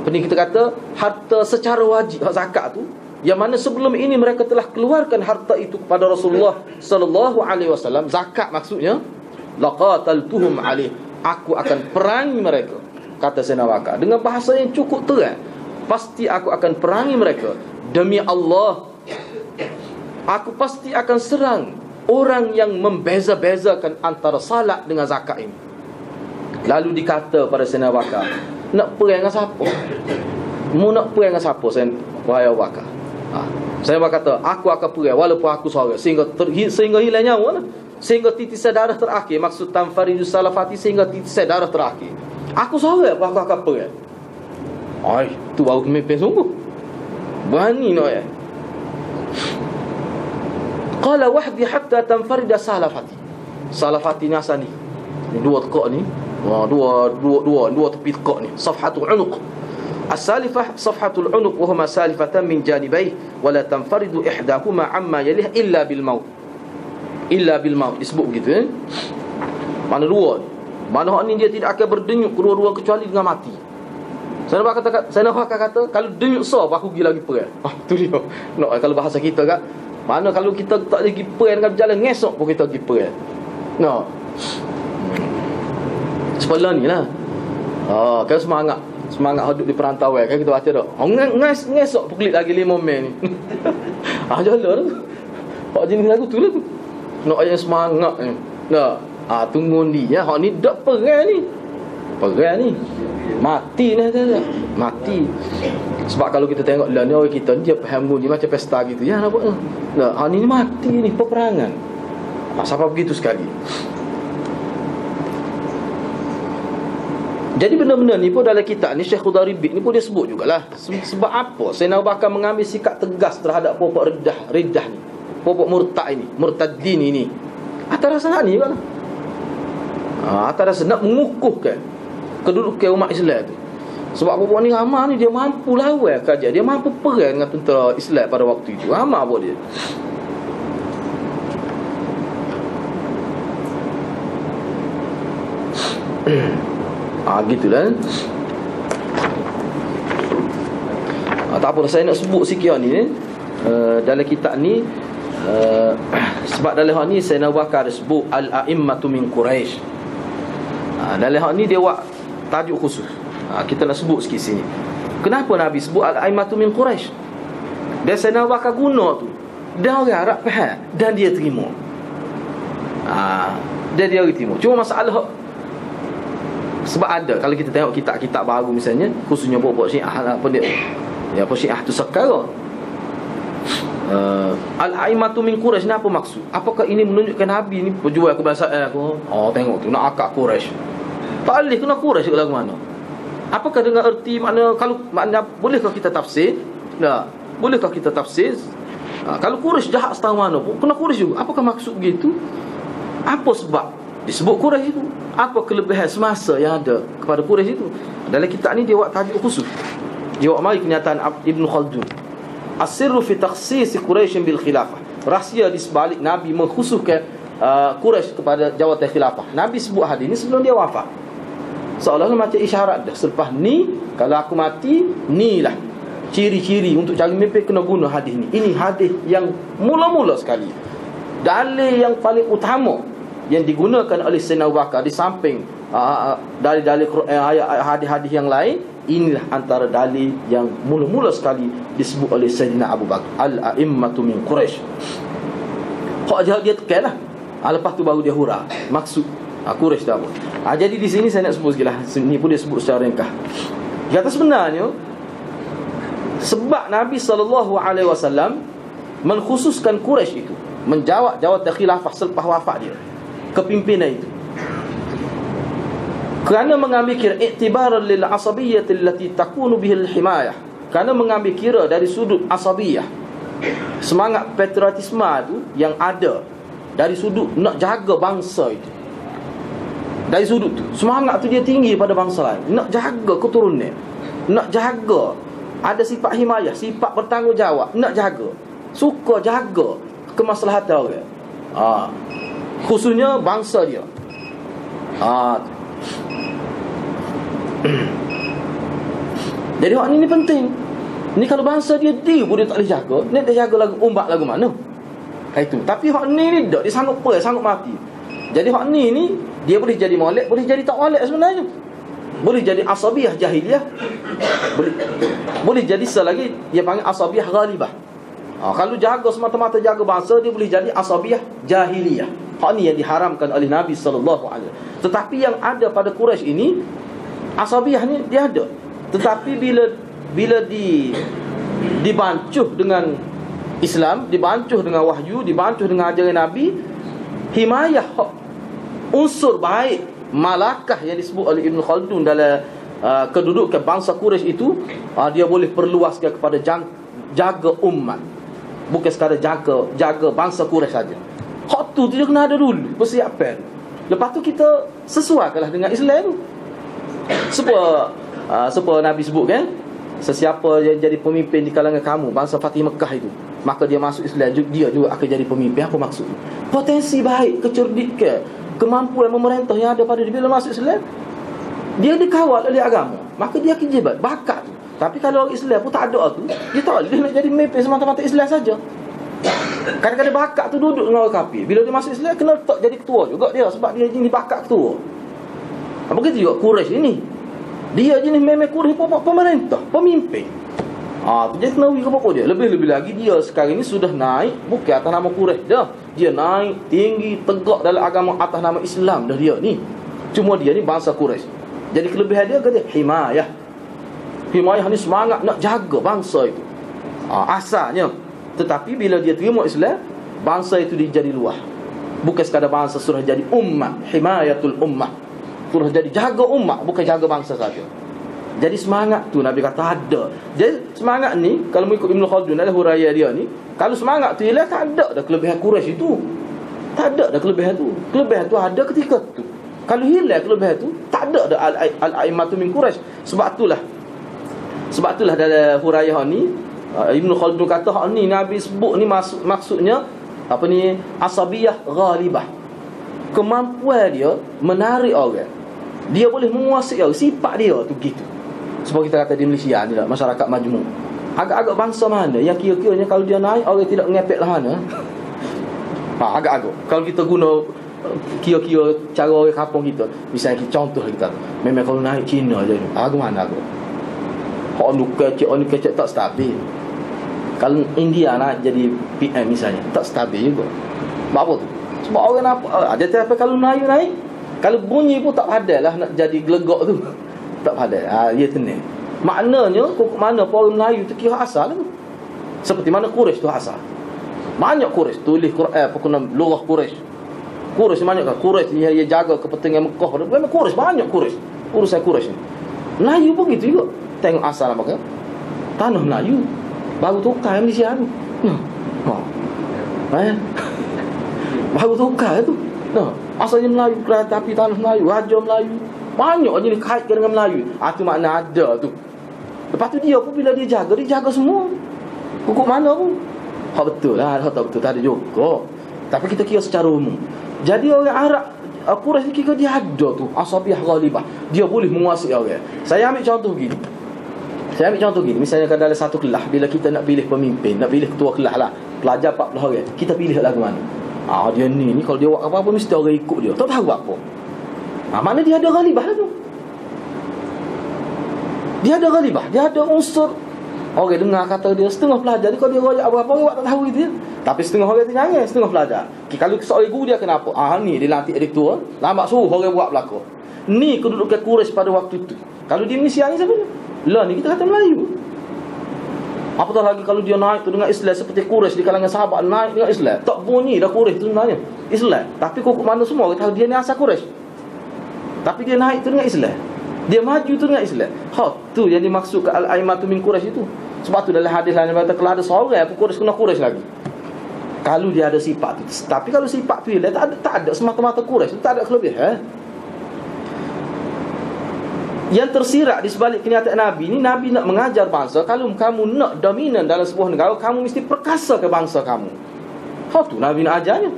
kita kata harta secara wajib, zakat tu, yang mana sebelum ini mereka telah keluarkan harta itu kepada Rasulullah sallallahu alaihi wasallam, zakat maksudnya, laqataltuhum alaih, aku akan perangi mereka. Kata Sayyidina Abu Bakar dengan bahasa yang cukup terang, pasti aku akan perangi mereka. Demi Allah, aku pasti akan serang orang yang membeza-bezakan antara salat dengan zakat ini. Lalu dikata pada Sayyidina Abu Bakar, nak perang dengan siapa? Mu nak perang dengan siapa, wahai Abu Bakar? Sayyidina Abu Bakar kata, aku akan perang walaupun aku seorang, sehingga hilang nyawa, sehingga titisan darah terakhir. Maksud tanfaridus salafati, sehingga titisan darah terakhir. Aku seorang pun aku akan perang. Tu baru kemimpinan sungguh. Berani nak ya. Qala wahdi hatta tanfarida salafati. Salafati ni asal ni. Dua tekak ni. Dua tepi tekak ni. Safhatul unuq. As-salifah safhatul unuq wa huma salifatan min janibayhi wa la tanfaridu ihdahuma amma yalih illa bil maut. Illa bil maut disebut begitu Mana dua. Mana hak ni dia tidak akan berdenyut kedua-dua kecuali dengan mati. Saya nak kata kalau denyut sah aku pergi lagi perang. Tu dia. Nak kalau bahasa kita kan. Mana kalau kita tak lagi perang dengan berjalan ngesok pun kita pergi perang. No. Sekolah ni lah. Kalau semangat hidup di perantauan kan kita baca dah. Ngesok pergi lagi 5 Mei ni. Jalan tu. Hak jenis lagu tu lah tu. Nak yang semangat ni. Nah. Tunggu ni ya. Hak ni dak perang ni. Perang ni. Mati dah tak. Mati. Sebab kalau kita tengok lah ni orang kita dia faham ni macam pesta gitu. Ya nampak tu. Nah, hak ni mati ni peperangan. Sampai begitu sekali. Jadi benda-benda ni pun dalam kitab ni Syekh Khudaribik ni pun dia sebut jugalah. Sebab apa Sayyidina Abu Bakar mengambil sikap tegas terhadap pokok riddah ni. Pokok murtad ini, murtaddin ini. Atas rasa ni kan. Atas rasa nak mengukuhkan kedudukan umat Islam tu. Sebab pokok ni ramah ni dia mampu lawan kerajaan, dia mampu perang dengan tentera Islam pada waktu itu. Ramah pun dia. Gitulah. Tak apa saya nak sebut sikit ni dalam kitab ni sebab dalam hal ni Sayyidina Abu Bakar sebut al-a'immatu min Quraisy. Dalam hal ni dia buat tajuk khusus. Kita nak sebut sikit sini. Kenapa Nabi sebut al-a'immatu min Quraisy? Dan Sayyidina Abu Bakar guna tu. Dan orang Arab faham dan dia terima. Dan dia terima. Cuma masalah sebab ada kalau kita tengok kitab-kitab baru misalnya khususnya buat Syiah apa dia ya apa Syiah tu sekarang al-a'immatu min Quraisy ni apa maksud? Apakah ini menunjukkan Nabi ni berjual kebangsaan aku? Tengok tu nak akak Quraisy. Tak boleh kena Quraisy ke lagu mana? Apakah dengan erti makna kalau makna bolehkah kita tafsir? Tak. Bolehkah kita tafsir? Kalau Quraisy jahat setahun mana pun kena Quraisy juga. Apakah maksud begitu? Apa sebab disebut Quraisy itu? Apa kelebihan semasa yang ada kepada Quraisy itu? Dalam kitab ni dia buat tajuk khusus. Dia buat mari kenyataan Ibn Khaldun. As-sirru fi takhsis Quraisy bil khilafah. Rahsia di sebalik Nabi mengkhususkan Quraisy kepada jawatan khilafah. Nabi sebut hadis ni sebelum dia wafat. Seolah-olah macam isyarat dah. Selepas ni kalau aku mati, ni lah ciri-ciri untuk cari mimpi kena guna hadis ni. Ini hadis yang mula-mula sekali. Dalil yang paling utama yang digunakan oleh Sayyidina Abu Bakar di samping dalil-dalil ayat hadis-hadis yang lain, inilah antara dalil yang mula-mula sekali disebut oleh Sayyidina Abu Bakar, al-a'immatu min Quraisy. Hak jawab dia tekan lah. Lepas tu baru dia hurah maksud Quraisy tu apa. Jadi di sini saya nak sebut sikitlah. Sini pun dia sebut secara ringkas. Dia kata sebenarnya sebab Nabi SAW mengkhususkan Quraisy itu menjawab jawatan khilafah selepas wafat dia, kepimpinan itu, kerana mengambil kira iktibaran lil asabiyyah allati takunu bihi al himayah, kerana mengambil kira dari sudut asabiyah, semangat patriotisme itu yang ada dari sudut nak jaga bangsa itu. Dari sudut tu semangat tu dia tinggi pada bangsa lain, nak jaga keturunan, nak jaga ada sifat himayah, sifat bertanggungjawab, nak jaga, suka jaga kemaslahatan orang, khususnya bangsa dia. Jadi hak ni penting. Ni kalau bangsa dia boleh tak boleh jaga, ni dia jaga lagu umbak lagu mana? Itu. Tapi hak ni tak, dia sanggup sanggup mati. Jadi hak ni dia boleh jadi molek, boleh jadi tak molek sebenarnya. Boleh jadi asabiyah jahiliyah. Boleh jadi selagi dia panggil asabiyah ghalibah. Kalau jaga semata-mata jaga bangsa, dia boleh jadi asabiyah jahiliyah. Hak ni yang diharamkan oleh Nabi sallallahu alaihi wasallam. Tetapi yang ada pada Quraisy ini, asabiyah ni dia ada. Tetapi bila dibancuh dengan Islam, dibancuh dengan wahyu, dibancuh dengan ajaran Nabi, himayah unsur baik malakah yang disebut oleh Ibn Khaldun dalam kedudukan bangsa Quraisy itu, dia boleh perluaskan kepada jaga umat, bukan sekadar jaga bangsa Quraisy saja. Hak tu dia kena ada dulu persiapan. Lepas tu kita sesuaikanlah dengan Islam tu. Supaya Nabi sebut kan, sesiapa yang jadi pemimpin di kalangan kamu, bangsa Fatih Mekah itu, maka dia masuk Islam, dia juga akan jadi pemimpin. Apa maksud? Potensi baik, kecerdikan, kemampuan memerintah yang ada pada dia bila masuk Islam, dia dikawal oleh agama, maka dia akan jebat bakat tu. Tapi kalau orang Islam pun tak ada tu, dia tak boleh nak jadi pemimpin semata-mata Islam saja. Kadang-kadang bakat tu duduk dengan orang kafir, bila dia masuk Islam kena letak jadi ketua juga dia, sebab dia jenis bakat ketua. Begitu juga Quraisy ini, dia jenis memang Quraisy pemerintah, pemimpin. Tu jadi kena wui kepada dia. Lebih-lebih lagi dia sekarang ini sudah naik bukan atas nama Quraisy dah. Dia naik tinggi tegak dalam agama atas nama Islam dah dia ni. Cuma dia ni bangsa Quraisy. Jadi kelebihan dia kata himayah. Himayah ni semangat nak jaga bangsa itu. Asalnya. Tetapi bila dia terima Islam, bangsa itu dia jadi luah. Bukan sekadar bangsa, sudah jadi ummah, himayatul ummah. Sudah jadi jaga ummah, bukan jaga bangsa saja. Jadi semangat tu Nabi kata ada. Jadi semangat ni, kalau mengikut Ibn Khaldun adalah huraian dia ni, kalau semangat tu ialah tak ada dah kelebihan Quraisy itu. Tak ada dah kelebihan tu. Kelebihan tu ada ketika tu. Kalau hilang kelebihan tu, tak ada dah al-a'immatu min Quraisy. Sebab itulah dalam huraian ni Ibn Khaldun kata hak ni Nabi sebut ni maksudnya apa ni, asabiyah ghalibah. Kemampuan dia menarik orang. Dia boleh menguasai orang. Sifat dia tu gitu. Sebab kita kata di Malaysia ni lah, masyarakat majmuk. Agak-agak bangsa mana yang kira-kiranya kalau dia naik orang tidak ngepek lah mana. Agak-agak. Kalau kita guna kira-kira cara orang kampung kita, misalnya contoh kita, memang kalau naik Cina je, agak mana agak. Hak ni kecek tak stabil. Kalau India nak jadi PM misalnya, tak stabil juga. Apa tu? Sebab orang apa? Ada tapi kalau naik, kalau bunyi pun tak padai lah nak jadi gelegak tu. Tak padai. Dia tenang. Maknanya kok mana orang Melayu tu kira asal tu. Seperti mana Quraisy tu asal. Banyak Quraisy tulis Quran pokoknya lughah Quraisy. Quraisy banyak kan? Quraisy dia jaga kepentingan Mekah. Memang Quraisy banyak Quraisy. Urusan Quraisy ni. Melayu pun gitu juga. Tengok asal apa kan? Tanah Melayu. Baru tukar Malaysia tu. Baru tukar tu. Asalnya Melayu, tapi tanah Melayu, raja Melayu. Banyak jenis kaitkan dengan Melayu. Itu makna ada tu. Lepas tu dia pun bila dia jaga semua. Hukum mana pun. Betul lah, tak betul tak ada juga. Tapi kita kira secara umum. Jadi orang Arab Quraisy kira dia ada tu asabiyah ghalibah. Dia boleh menguasai orang. Saya ambil contoh gini. Misalnya kalau dalam satu kelas, bila kita nak pilih pemimpin, nak pilih ketua kelas lah, pelajar 40 orang, kita pilih lagu mana? Dia ni kalau dia buat apa-apa mesti orang ikut dia. Tak tahu apa. Maknanya dia ada ghalibah tu. Dia ada ghalibah, dia ada unsur. Orang dengar kata dia, setengah pelajar ni kalau dia royak apa-apa orang buat tak tahu itu. Tapi setengah orang tu nyanyi, setengah pelajar. Kalau seorang guru dia kenapa? Ni dia lantik rektor, lambat suruh orang buat belakang. Ni kedudukan Quraisy pada waktu tu. Kalau di Malaysia ni siapa? Lah ni kita kata Melayu. Apatah lagi kalau dia naik tu dengan Islam seperti Quraisy di kalangan sahabat naik dengan Islam. Tak bunyi dah Quraisy tu sebenarnya Islam. Tapi kok mana semua kita tahu dia ni asal Quraisy. Tapi dia naik tu dengan Islam. Dia maju tu dengan Islam. Tu yang dimaksud ke al-a'immatu min Quraisy itu. Sebab tu dalam hadis lain kata kalau ada seorang aku Quraisy kena Quraisy lagi. Kalau dia ada sifat tu. Tapi kalau sifat tu dia tak ada semata-mata Quraisy, tak ada kelebihan. Yang tersirat di sebalik kenyataan Nabi ni, Nabi nak mengajar bangsa, kalau kamu nak dominan dalam sebuah negara, kamu mesti perkasa ke bangsa kamu. Tu Nabi nak ajarnya.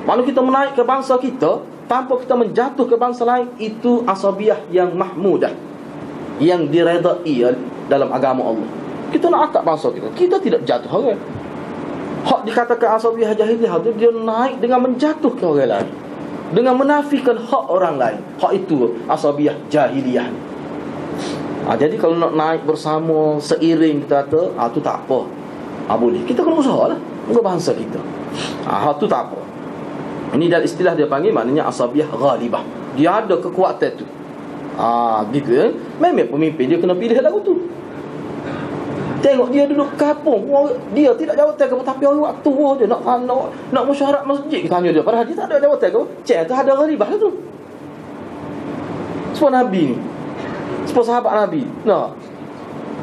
Maksud kita menaik ke bangsa kita tanpa kita menjatuh ke bangsa lain, itu asabiyah yang mahmudah, yang diredai dalam agama Allah. Kita nak akak bangsa kita, kita tidak jatuh orang. Hak dikatakan asabiyah jahiliyah tu, dia naik dengan menjatuhkan orang lain, dengan menafikan hak orang lain. Hak itu asabiyah jahiliyah. Jadi kalau nak naik bersama, seiring kita kata, tu tak apa. Boleh. Kita kena usaha lah untuk bangsa kita. Tu tak apa. Ini dalam istilah dia panggil, maknanya asabiyah ghalibah. Dia ada kekuatan tu. Gitu ya. Memang pemimpin dia kena pilih lagu tu. Tengok dia duduk kampung, dia tidak jawatan ke, tapi orang waktu dia nak mesyuarat masjid, kita tanya dia, padahal dia tak ada jawatan ke. Tu ada ghalibah tu. Sebab Nabi ni, sebab sahabat Nabi,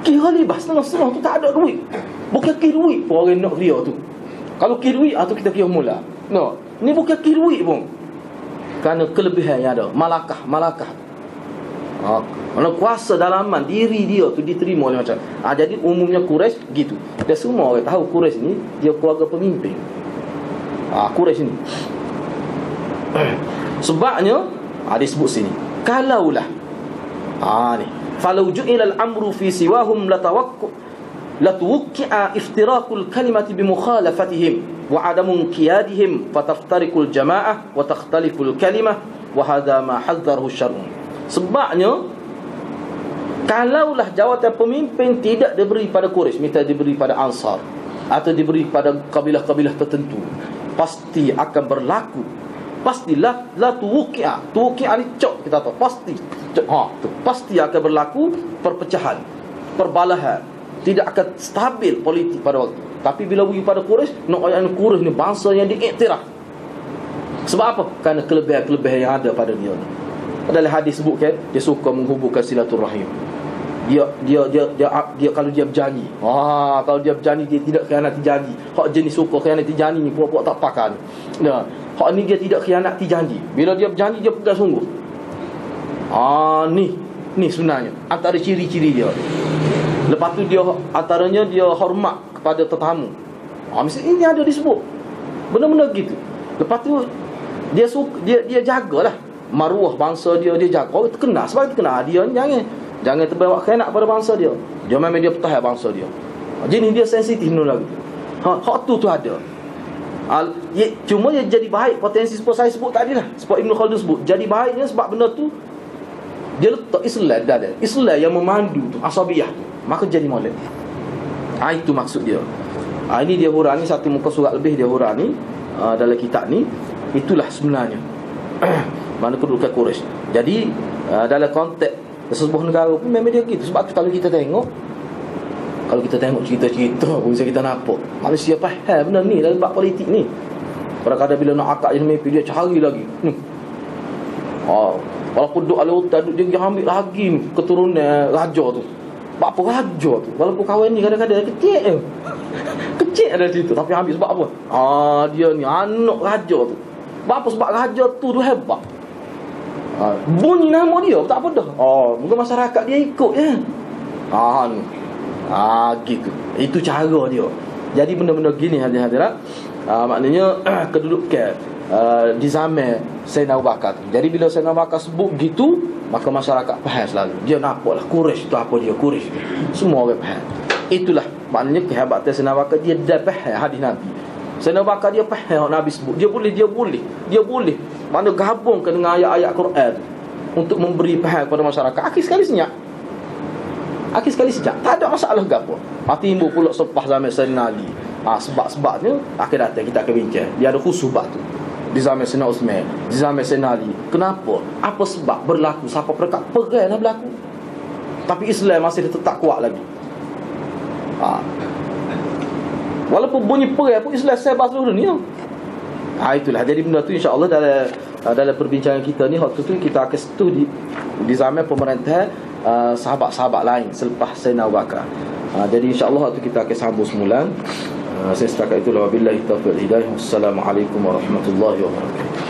kira ghalibah setengah-setengah tu tak ada duit. Bukan kira duit pun orang nak dia tu. Kalau kira duit, tu kita kira mula. Ni bukan kira duit pun, kerana kelebihan yang ada, malakah. Mana kuasa dalaman diri dia tu diterima oleh macam. Jadi umumnya Quraisy gitu. Dia semua orang tahu Quraisy ni dia keluarga pemimpin. Quraisy ni. Sebabnya disebut sini. Kalaulah ni falau ju'ila al-amru fi siwahum latuwqi'a iftiraqul kalimati bi mukhalafatihim wa adamu qiyadihim fataftariqul jama'ah wa takhtaliful kalimah wa hadha ma hadzarahu syar'u. Sebabnya kalaulah jawatan pemimpin tidak diberi pada Quraisy, minta diberi pada Ansar atau diberi pada kabilah-kabilah tertentu, pasti akan berlaku. Pastilah la tuwqi'a. Tuwqi'a ni cok kita tahu. Pasti akan berlaku perpecahan, perbalahan. Tidak akan stabil politik pada waktu. Tapi bila pergi pada Quraisy, nak ayat Quraisy ni bangsa yang diiktiraf. Sebab apa? Kerana kelebihan-kelebihan yang ada pada dia ni. Dalam hadis sebut kan, dia suka menghubungkan silaturahim. Dia kalau dia berjanji, kalau dia berjanji dia tidak khianati janji. Hak jenis suka khianati janji ni puak-puak tak pakan. Nah, hak ni dia tidak khianati janji. Bila dia berjanji dia pegang sungguh. Ni sebenarnya antara ciri-ciri dia. Lepas tu dia antaranya dia hormat kepada tetamu. Mesti ini ada disebut. Benar-benar gitu. Lepas tu dia jagalah maruah bangsa dia jaga. Orang terkenal sebab terkenal dia ni jangan terbawa khianat pada bangsa dia. Dia memang dia pertahan bangsa dia. Jenis dia sensitif ni lagi. Hak tu ada. Cuma dia jadi baik potensi sebab saya sebut tadi lah. Sebab Ibn Khaldun sebut jadi baiknya sebab benda tu dia letak Islam yang memandu tu, asabiyah tu. Maka jadi molek. Itu maksud dia. Ini dia hurani satu muka surat lebih dia hurani dalam kitab ni. Itulah sebenarnya mana kedudukan Quraisy. Jadi dalam konteks sesebuah negara pun memang dia gitu. Sebab kalau kita tengok cerita-cerita pun bisa kita nampak Malaysia faham benda ni dalam bab politik ni. Kadang-kadang bila nak akak jenis mimpi dia cari lagi. Walaupun duk ala hutan duk dia ambil lagi keturunan raja tu. Apa raja tu? Walaupun kawan ni kadang-kadang kecil kecil ada situ tapi ambil sebab apa? Dia ni anak raja tu. Apa sebab raja tu hebat. Bunyi nama dia tak apa dah. Mungkin masyarakat dia ikut je. Gitu. Itu cara dia. Jadi benda-benda gini hadirat. Maknanya kedudukan di zaman Sayyidina Abu Bakar. Jadi bila Sayyidina Abu Bakar sebut gitu, maka masyarakat faham selalu. Dia nampaklah Quraisy tu apa dia Quraisy. Semua orang faham. Itulah maknanya kehebatan Sayyidina Abu Bakar, dia dah faham hadis Nabi. Sayyidina Abu Bakar dia faham Nabi sebut. Dia boleh. Mana gabungkan dengan ayat-ayat Quran untuk memberi faham kepada masyarakat. Akhir sekali senyap. Tak ada masalah gapo. Timbul pula selepas zaman Sayyidina Ali. Sebab-sebabnya akan datang kita akan bincang. Dia ada khusus bab tu. Di zaman Sayyidina Uthman, di zaman Sayyidina Ali. Kenapa? Apa sebab berlaku? Siapa perang lah berlaku. Tapi Islam masih tetap kuat lagi. Walaupun bunyi perang pun Islam sebar seluruh dunia. Itulah. Jadi benda tu insya-Allah dalam perbincangan kita ni waktu tu kita akan studi di zaman pemerintahan sahabat-sahabat lain selepas Sayyidina Abu Bakar. Jadi insya-Allah waktu kita akan sambung semula. Saya setakat itulah, wabillahi taufiq hidayah. Wassalamualaikum warahmatullahi wabarakatuh.